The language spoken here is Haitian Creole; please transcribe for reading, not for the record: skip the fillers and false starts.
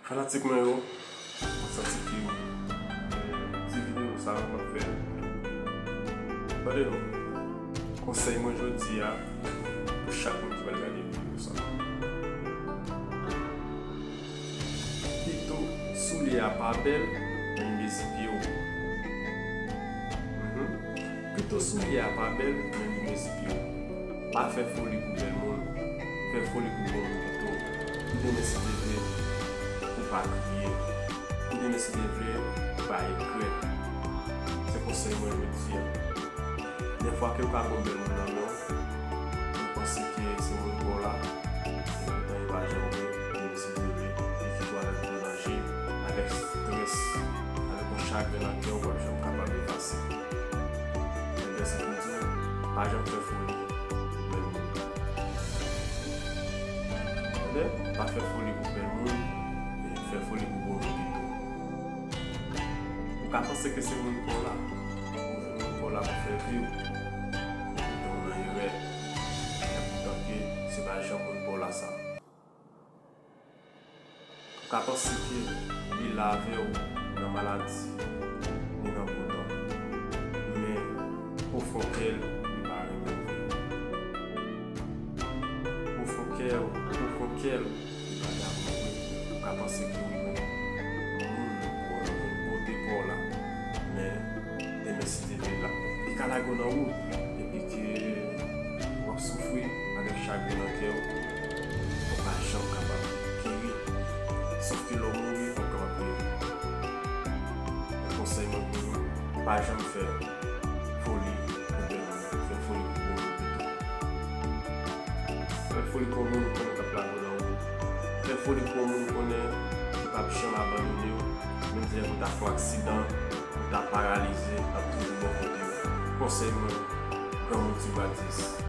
Fanatikman yo, mwen santi ki yo ti video sa mwen fè. Bade yo, konsey mwen jodi ya pou chak mwen ki val gade video sa. Pito souli a pa bel, men mezi yo. Pito souli a pa bel, men mezi yo. Pa fè foli pou bel moun, fè foli pou bon moun pito. Pito mesi devre pou pa kriye, pito mesi devre pou pa ekre. Se konsey mwen jodi ya. Des fois que vous avez un bel monde, vous pensez que c'est mon corps là, et pourtant il va jamais décider et qui doit être mélangé avec stress, avec un chagrin dans le cœur, vous êtes capable de passer. Et c'est pour dire, pas jamais faire folie pour bel monde. Pas faire folie pour bel monde et faire folie pour bon monde. Vous pensez que c'est mon corps là, mon corps là pour faire vivre. Se ba jan moun pou la sa. Ou ka pensi ki li lave ou nan maladi, ni nan bouton. Men, pou fokel, li ba remen. Pou fokel, li ba remen. Ou ka pensi ki moun pou te pou la. Men, deme si te ve la. Di ka la go nan ou, epi ki wap soufwi, avec chaque bien dans cœur, on va jamais capable de guérir. Sauf que l'homme mourit, on capable de guérir. Le conseil pour nous, pas jamais faire folie pour bien, faire folie pour nous plutôt. Faire folie pour nous, on est capable de nous. Faire folie pour nous, on est pas jamais abandonné. Même si on a fait un accident, on a paralysé, on a tout le monde côté. Conseil pour nous, comme on dit Baptiste.